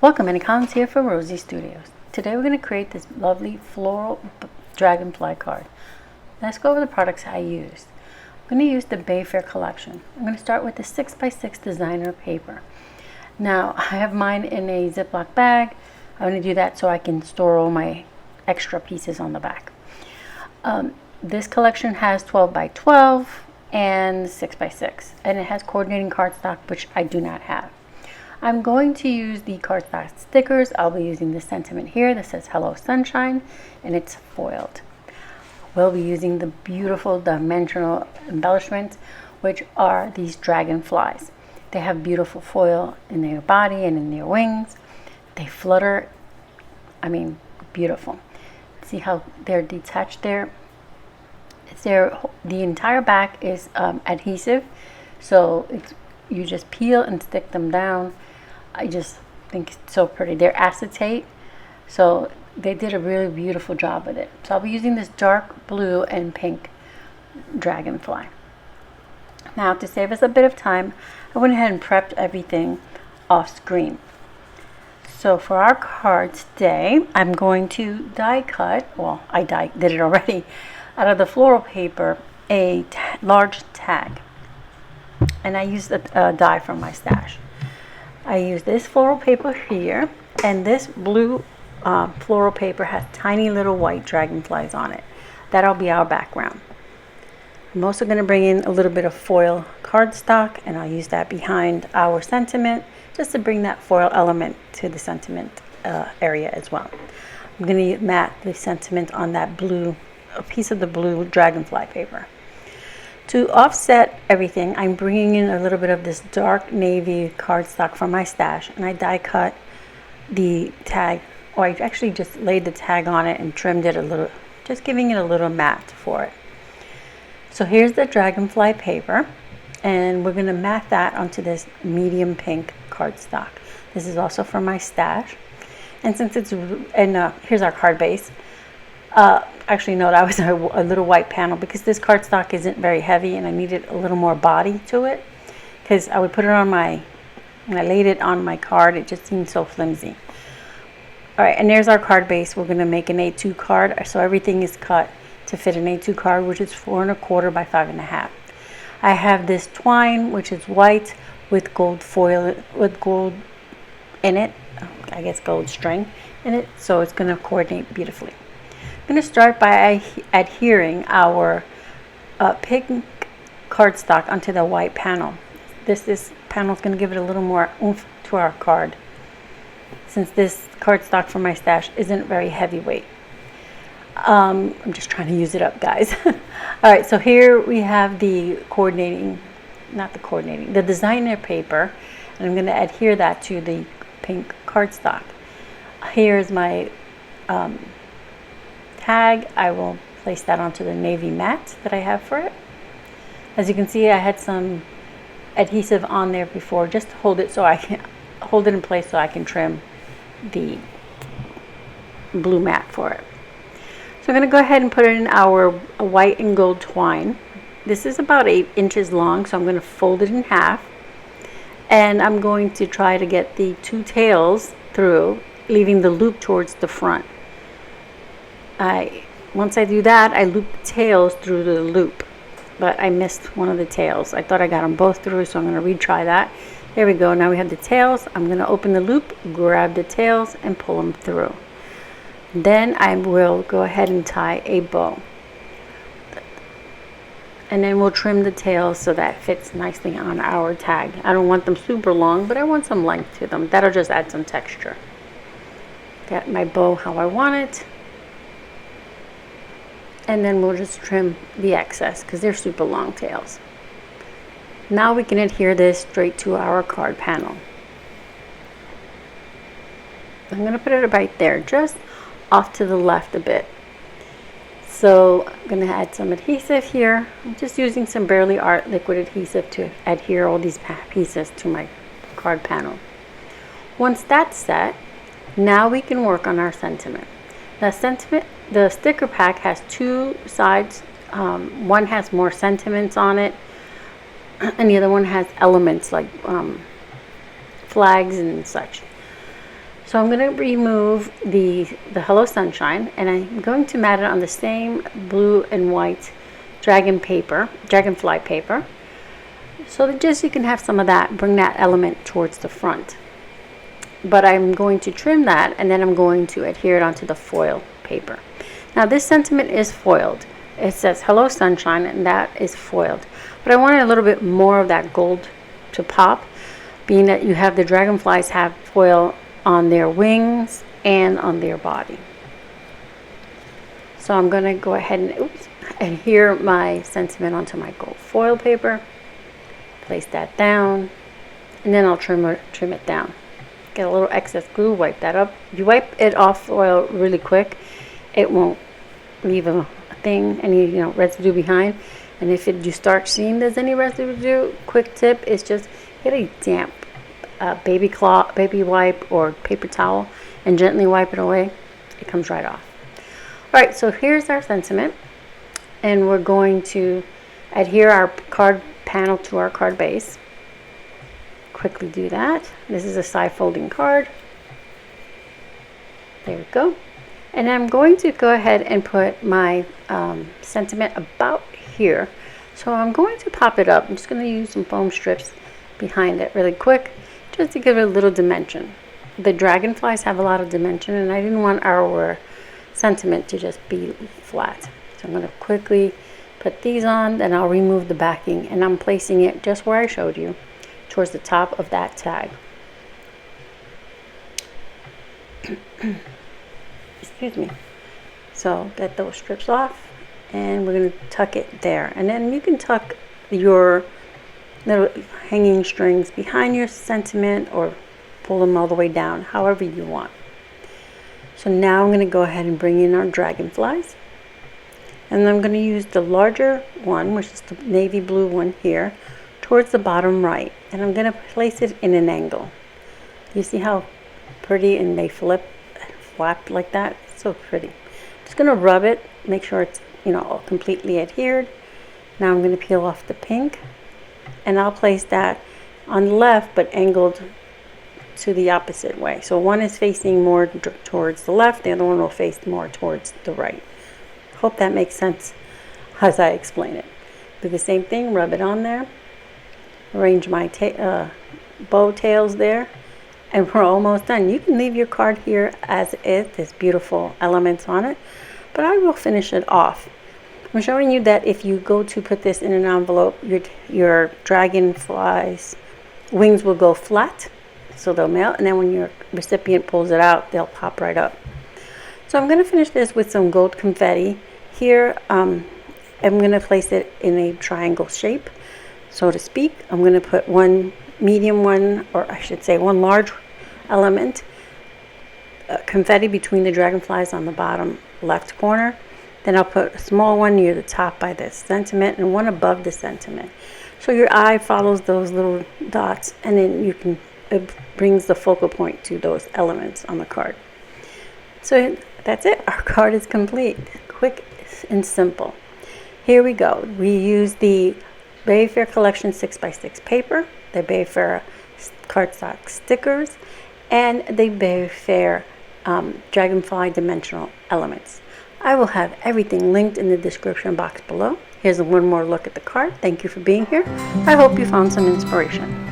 Welcome, and Collins here for Rosie Studios. Today we're going to create this lovely floral dragonfly card. Let's go over the products I used. I'm going to use the Bayfair collection. I'm going to start with the 6x6 designer paper. Now I have mine in a Ziploc bag. I'm going to do that so I can store all my extra pieces on the back. This collection has 12 by 12 and 6x6, and it has coordinating cardstock, which I do not have. I'm going to use the cardstock stickers. I'll be using the sentiment here that says Hello Sunshine, and it's foiled. We'll be using the beautiful dimensional embellishments, which are these dragonflies. They have beautiful foil in their body and in their wings. They flutter. I mean, beautiful. See how they're detached there? The entire back is adhesive, so you just peel and stick them down. I just think it's so pretty. They're acetate, so they did a really beautiful job with it. So I'll be using this dark blue and pink dragonfly. Now, to save us a bit of time, I went ahead and prepped everything off screen. So for our card today, I'm going to die cut, well, I did it already, out of the floral paper, a large tag. And I used a die from my stash. I used this floral paper here, and this blue floral paper has tiny little white dragonflies on it. That'll be our background. I'm also going to bring in a little bit of foil cardstock, and I'll use that behind our sentiment just to bring that foil element to the sentiment area as well. I'm going to mat the sentiment on that blue, a piece of the blue dragonfly paper. To offset everything, I'm bringing in a little bit of this dark navy cardstock from my stash, and I die cut the tag, or I actually just laid the tag on it and trimmed it a little, just giving it a little mat for it. So here's the dragonfly paper, and we're going to mat that onto this medium pink cardstock. This is also from my stash, and since it's, and here's our card base. Actually, no, that was a little white panel because this cardstock isn't very heavy and I needed a little more body to it, because I would put it on when I laid it on my card, it just seemed so flimsy. All right, and there's our card base. We're going to make an A2 card, so everything is cut to fit an A2 card, which is 4 1/4 by 5 1/2. I have this twine, which is white with gold foil, with gold in it, I guess gold string in it, so it's going to coordinate beautifully. I'm going to start by adhering our pink cardstock onto the white panel. This panel is going to give it a little more oomph to our card, since this cardstock from my stash isn't very heavyweight. I'm just trying to use it up, guys. All right, so here we have the the designer paper, and I'm going to adhere that to the pink cardstock. Here's my tag. I will place that onto the navy mat that I have for it. As you can see, I had some adhesive on there before just to hold it, so I can hold it in place so I can trim the blue mat for it. So I'm going to go ahead and put it in our white and gold twine. This is about 8 inches long, so I'm going to fold it in half, and I'm going to try to get the 2 tails through, leaving the loop towards the front. Once I do that, I loop the tails through the loop, but I missed one of the tails. I thought I got them both through, so I'm going to retry that. There we go. Now we have the tails. I'm going to open the loop, grab the tails, and pull them through. Then I will go ahead and tie a bow, and then we'll trim the tails so that fits nicely on our tag. I don't want them super long, but I want some length to them. That'll just add some texture. Got my bow how I want it. And then we'll just trim the excess because they're super long tails. Now we can adhere this straight to our card panel. I'm going to put it right there, just off to the left a bit. So I'm going to add some adhesive here. I'm just using some Baerly Art liquid adhesive to adhere all these pieces to my card panel. Once that's set, now we can work on our sentiment. The sticker pack has 2 sides. One has more sentiments on it, and the other one has elements like flags and such. So I'm going to remove the Hello Sunshine, and I'm going to mat it on the same blue and white Dragonfly paper, so that just you can have some of that, bring that element towards the front. But I'm going to trim that, and then I'm going to adhere it onto the foil paper. Now this sentiment is foiled. It says Hello Sunshine, and that is foiled. But I wanted a little bit more of that gold to pop, being that you have the dragonflies have foil on their wings and on their body. So I'm going to go ahead and adhere my sentiment onto my gold foil paper. Place that down, and then I'll trim it down. Get a little excess glue, wipe that up. If you wipe it off foil really quick, it won't leave a thing, any residue behind. And if you start seeing there's any residue, quick tip is just get a damp baby wipe or paper towel and gently wipe it away. It comes right off. All right, so here's our sentiment, and we're going to adhere our card panel to our card base. Quickly do that. This is a side folding card. There we go. And I'm going to go ahead and put my sentiment about here. So I'm going to pop it up. I'm just going to use some foam strips behind it really quick, just to give it a little dimension. The dragonflies have a lot of dimension, and I didn't want our sentiment to just be flat. So I'm going to quickly put these on, then I'll remove the backing, and I'm placing it just where I showed you, towards the top of that tag. Excuse me. So get those strips off, and we're going to tuck it there. And then you can tuck your little hanging strings behind your sentiment or pull them all the way down, however you want. So now I'm going to go ahead and bring in our dragonflies. And I'm going to use the larger one, which is the navy blue one here, towards the bottom right. And I'm going to place it in an angle. You see how pretty, and they flap like that? It's so pretty. Just going to rub it, make sure it's all completely adhered. Now I'm going to peel off the pink, and I'll place that on the left but angled to the opposite way. So one is facing more towards the left, the other one will face more towards the right. Hope that makes sense as I explain it. Do the same thing, rub it on there, arrange my bow tails there, and we're almost done. You can leave your card here as is. There's beautiful elements on it, but I will finish it off. I'm showing you that if you go to put this in an envelope, your dragonflies wings will go flat, so they'll melt, and then when your recipient pulls it out, they'll pop right up. So I'm going to finish this with some gold confetti. Here I'm going to place it in a triangle shape, so to speak. I'm going to put one medium one, or I should say one large element, confetti between the dragonflies on the bottom left corner. Then I'll put a small one near the top by the sentiment, and one above the sentiment. So your eye follows those little dots, and then it brings the focal point to those elements on the card. So that's it. Our card is complete. Quick and simple. Here we go. We use the Bayfair Collection 6x6 paper, the Bayfair Cardstock stickers, and the Bayfair Dragonfly dimensional elements. I will have everything linked in the description box below. Here's one more look at the card. Thank you for being here. I hope you found some inspiration.